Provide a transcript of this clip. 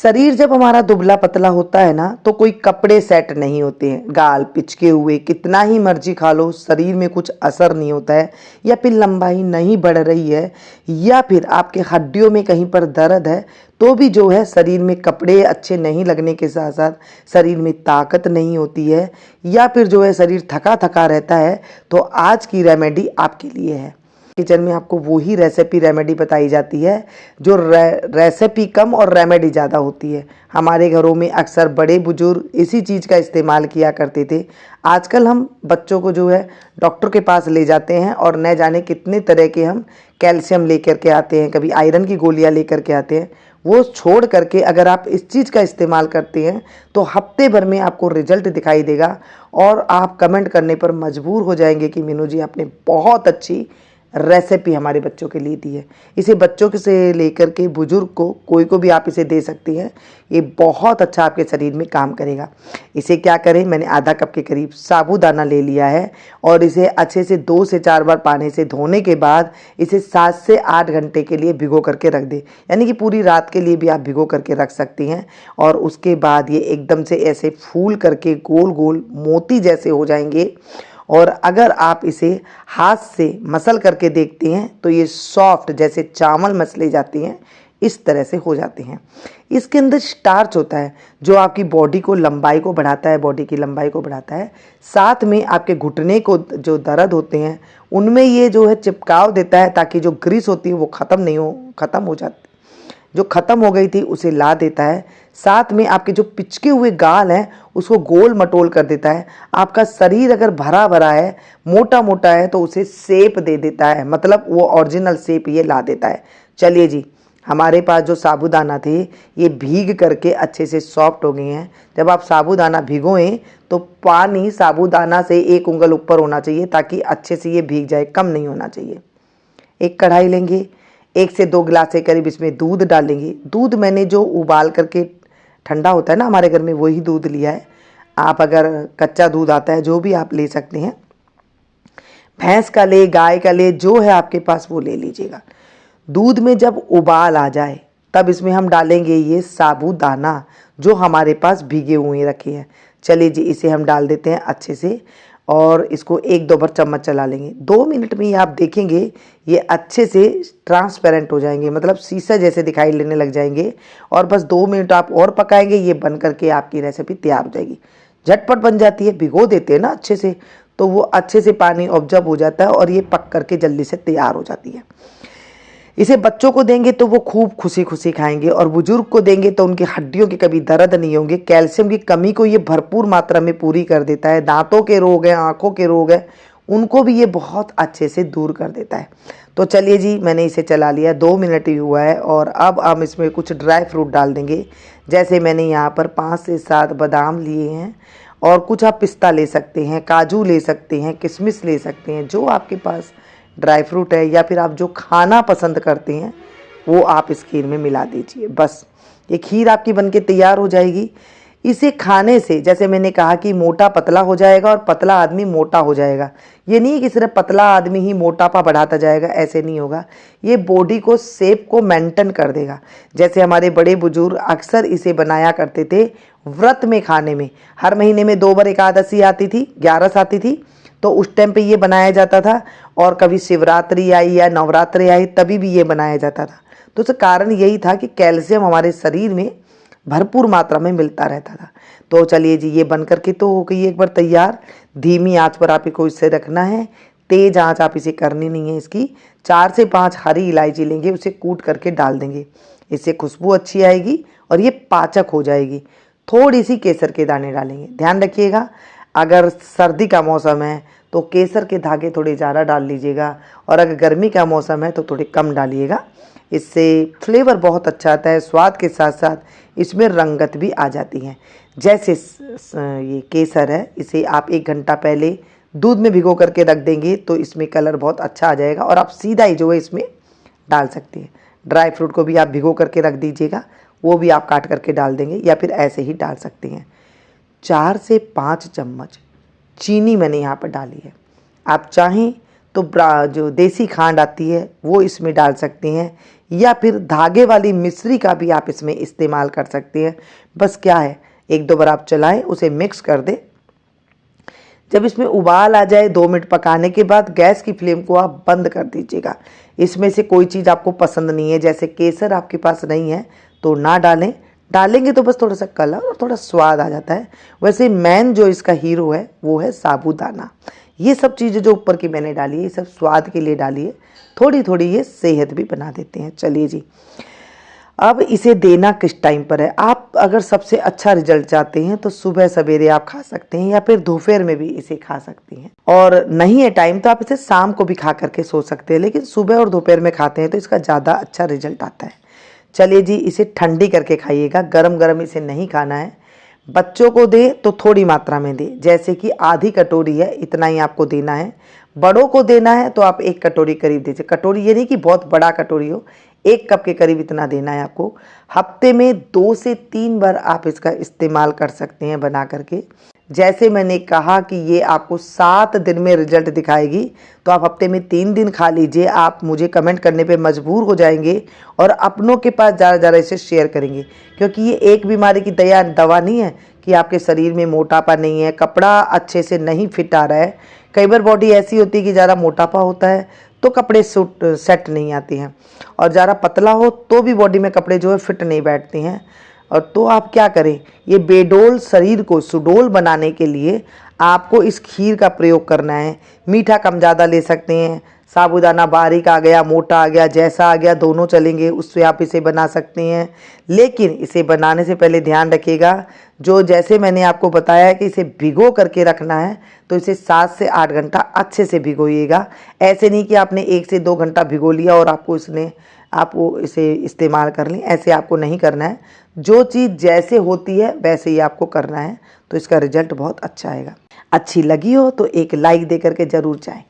शरीर जब हमारा दुबला पतला होता है ना तो कोई कपड़े सेट नहीं होते हैं, गाल पिचके हुए कितना ही मर्जी खा लो शरीर में कुछ असर नहीं होता है, या फिर लंबाई नहीं बढ़ रही है, या फिर आपके हड्डियों में कहीं पर दर्द है तो भी जो है शरीर में कपड़े अच्छे नहीं लगने के साथ साथ शरीर में ताकत नहीं होती है, या फिर जो है शरीर थका थका रहता है, तो आज की रेमेडी आपके लिए है। किचन में आपको वही रेसिपी रेमेडी बताई जाती है जो रेसिपी कम और रेमेडी ज़्यादा होती है। हमारे घरों में अक्सर बड़े बुजुर्ग इसी चीज़ का इस्तेमाल किया करते थे। आजकल हम बच्चों को जो है डॉक्टर के पास ले जाते हैं और न जाने कितने तरह के हम कैल्शियम लेकर के आते हैं, कभी आयरन की गोलियां लेकर के आते हैं। वो छोड़ करके अगर आप इस चीज़ का इस्तेमाल करते हैं तो हफ्ते भर में आपको रिजल्ट दिखाई देगा और आप कमेंट करने पर मजबूर हो जाएंगे कि मीनू जी आपने बहुत अच्छी रेसिपी हमारे बच्चों के लिए दी है। इसे बच्चों से लेकर के बुजुर्ग को कोई को भी आप इसे दे सकती हैं। ये बहुत अच्छा आपके शरीर में काम करेगा। इसे क्या करें, मैंने आधा कप के करीब साबूदाना ले लिया है और इसे अच्छे से 2 से 4 बार पानी से धोने के बाद इसे 7 से 8 घंटे के लिए भिगो करके रख दें, यानी कि पूरी रात के लिए भी आप भिगो करके रख सकती हैं। और उसके बाद ये एकदम से ऐसे फूल करके गोल गोल मोती जैसे हो जाएंगे। और अगर आप इसे हाथ से मसल करके देखते हैं तो ये सॉफ्ट जैसे चावल मसले जाते हैं इस तरह से हो जाते हैं। इसके अंदर स्टार्च होता है जो आपकी बॉडी को लंबाई को बढ़ाता है, बॉडी की लंबाई को बढ़ाता है। साथ में आपके घुटने को जो दर्द होते हैं उनमें ये जो है चिपकाव देता है ताकि जो ग्रीस होती है वो ख़त्म हो जाती, जो ख़त्म हो गई थी उसे ला देता है। साथ में आपके जो पिचके हुए गाल हैं उसको गोल मटोल कर देता है। आपका शरीर अगर भरा भरा है, मोटा मोटा है, तो उसे शेप दे देता है, मतलब वो ओरिजिनल शेप ये ला देता है। चलिए जी, हमारे पास जो साबूदाना थे ये भीग करके अच्छे से सॉफ्ट हो गए हैं। जब आप साबूदाना भिगोएं तो पानी साबूदाना से 1 उंगल ऊपर होना चाहिए ताकि अच्छे से ये भीग जाए, कम नहीं होना चाहिए। एक कढ़ाई लेंगे, 1 से 2 गिलास के करीब इसमें दूध डालेंगे। दूध मैंने जो उबाल करके ठंडा होता है ना हमारे घर में वही दूध लिया है। आप अगर कच्चा दूध आता है जो भी आप ले सकते हैं, भैंस का ले, गाय का ले, जो है आपके पास वो ले लीजिएगा। दूध में जब उबाल आ जाए तब इसमें हम डालेंगे ये साबूदाना जो हमारे पास भीगे हुए रखे हैं। चलिए जी, इसे हम डाल देते हैं अच्छे से और इसको 1-2 बार चम्मच चला लेंगे। 2 मिनट में ये आप देखेंगे ये अच्छे से ट्रांसपेरेंट हो जाएंगे, मतलब शीशा जैसे दिखाई देने लग जाएंगे। और बस 2 मिनट आप और पकाएंगे, ये बन करके आपकी रेसिपी तैयार हो जाएगी। झटपट बन जाती है, भिगो देते हैं ना अच्छे से तो वो अच्छे से पानी ऑब्जर्व हो जाता है और ये पक करके जल्दी से तैयार हो जाती है। इसे बच्चों को देंगे तो वो खूब खुशी खुशी खाएंगे और बुजुर्ग को देंगे तो उनकी हड्डियों के कभी दर्द नहीं होंगे। कैल्शियम की कमी को ये भरपूर मात्रा में पूरी कर देता है। दांतों के रोग हैं, आंखों के रोग हैं, उनको भी ये बहुत अच्छे से दूर कर देता है। तो चलिए जी, मैंने इसे चला लिया, 2 मिनट ही हुआ है और अब हम इसमें कुछ ड्राई फ्रूट डाल देंगे। जैसे मैंने यहाँ पर 5 से 7 बादाम लिए हैं और कुछ आप पिस्ता ले सकते हैं, काजू ले सकते हैं, किशमिश ले सकते हैं, जो आपके पास ड्राई फ्रूट है या फिर आप जो खाना पसंद करते हैं वो आप इस खीर में मिला दीजिए। बस ये खीर आपकी बनके तैयार हो जाएगी। इसे खाने से जैसे मैंने कहा कि मोटा पतला हो जाएगा और पतला आदमी मोटा हो जाएगा। ये नहीं कि सिर्फ पतला आदमी ही मोटापा बढ़ाता जाएगा, ऐसे नहीं होगा। ये बॉडी को शेप को मेंटेन कर देगा। जैसे हमारे बड़े बुजुर्ग अक्सर इसे बनाया करते थे व्रत में खाने में। हर महीने में 2 बार एकादशी आती थी, 11 आती थी, तो उस टाइम पे ये बनाया जाता था। और कभी शिवरात्रि आई या नवरात्रि आई तभी भी ये बनाया जाता था। तो उसका कारण यही था कि कैल्शियम हमारे शरीर में भरपूर मात्रा में मिलता रहता था। तो चलिए जी, ये बन करके तो हो गई एक बार तैयार। धीमी आंच पर आप इसको इसे रखना है, तेज आंच आप इसे करनी नहीं है इसकी। 4 से 5 हरी इलायची लेंगे, उसे कूट करके डाल देंगे। इससे खुशबू अच्छी आएगी और ये पाचक हो जाएगी। थोड़ी सी केसर के दाने डालेंगे। ध्यान रखिएगा, अगर सर्दी का मौसम है तो केसर के धागे थोड़े ज़्यादा डाल लीजिएगा और अगर गर्मी का मौसम है तो थोड़े कम डालिएगा। इससे फ्लेवर बहुत अच्छा आता है, स्वाद के साथ साथ इसमें रंगत भी आ जाती है। जैसे ये केसर है, इसे आप 1 घंटा पहले दूध में भिगो करके रख देंगे तो इसमें कलर बहुत अच्छा आ जाएगा और आप सीधा ही जो है इसमें डाल सकते हैं। ड्राई फ्रूट को भी आप भिगो करके रख दीजिएगा, वो भी आप काट करके डाल देंगे या फिर ऐसे ही डाल सकते हैं। 4 से 5 चम्मच चीनी मैंने यहाँ पर डाली है। आप चाहें तो जो देसी खांड आती है वो इसमें डाल सकते हैं या फिर धागे वाली मिश्री का भी आप इसमें इस्तेमाल कर सकते हैं। बस क्या है, एक दो बार आप चलाएं, उसे मिक्स कर दें। जब इसमें उबाल आ जाए 2 मिनट पकाने के बाद गैस की फ्लेम को आप बंद कर दीजिएगा। इसमें से कोई चीज़ आपको पसंद नहीं है, जैसे केसर आपके पास नहीं है तो ना डालें, डालेंगे तो बस थोड़ा सा कलर और थोड़ा स्वाद आ जाता है। वैसे मेन जो इसका हीरो है वो है साबूदाना। ये सब चीज़ें जो ऊपर की मैंने डाली है, ये सब स्वाद के लिए डाली है, थोड़ी थोड़ी ये सेहत भी बना देते हैं। चलिए जी, अब इसे देना किस टाइम पर है। आप अगर सबसे अच्छा रिजल्ट चाहते हैं तो सुबह सवेरे आप खा सकते हैं या फिर दोपहर में भी इसे खा सकती हैं, और नहीं है टाइम तो आप इसे शाम को भी खा करके सो सकते हैं, लेकिन सुबह और दोपहर में खाते हैं तो इसका ज़्यादा अच्छा रिजल्ट आता है। चलिए जी, इसे ठंडी करके खाइएगा, गरम गरम इसे नहीं खाना है। बच्चों को दे तो थोड़ी मात्रा में दे, जैसे कि आधी कटोरी है इतना ही आपको देना है। बड़ों को देना है तो आप 1 कटोरी करीब दीजिए। कटोरी ये नहीं कि बहुत बड़ा कटोरी हो, 1 कप के करीब इतना देना है आपको। हफ्ते में 2 से 3 बार आप इसका इस्तेमाल कर सकते हैं बना करके। जैसे मैंने कहा कि ये आपको 7 दिन में रिजल्ट दिखाएगी, तो आप हफ्ते में 3 दिन खा लीजिए। आप मुझे कमेंट करने पे मजबूर हो जाएंगे और अपनों के पास ज़्यादा ज़्यादा इसे शेयर करेंगे, क्योंकि ये एक बीमारी की दवा नहीं है कि आपके शरीर में मोटापा नहीं है, कपड़ा अच्छे से नहीं फिट आ रहा है। कई बार बॉडी ऐसी होती है कि ज़्यादा मोटापा होता है तो कपड़े सेट नहीं आते हैं, और ज़्यादा पतला हो तो भी बॉडी में कपड़े जो है फिट नहीं बैठते हैं। और तो आप क्या करें, ये बेडोल शरीर को सुडोल बनाने के लिए आपको इस खीर का प्रयोग करना है। मीठा कम ज़्यादा ले सकते हैं, साबूदाना बारीक आ गया, मोटा आ गया, जैसा आ गया दोनों चलेंगे, उससे आप इसे बना सकते हैं। लेकिन इसे बनाने से पहले ध्यान रखिएगा, जो जैसे मैंने आपको बताया कि इसे भिगो करके रखना है, तो इसे 7 से 8 घंटा अच्छे से भिगोइएगा। ऐसे नहीं कि आपने 1 से 2 घंटा भिगो लिया और आपको इसे इस्तेमाल कर लें, ऐसे आपको नहीं करना है। जो चीज़ जैसे होती है वैसे ही आपको करना है, तो इसका रिजल्ट बहुत अच्छा आएगा। अच्छी लगी हो तो एक लाइक दे करके ज़रूर जाएं।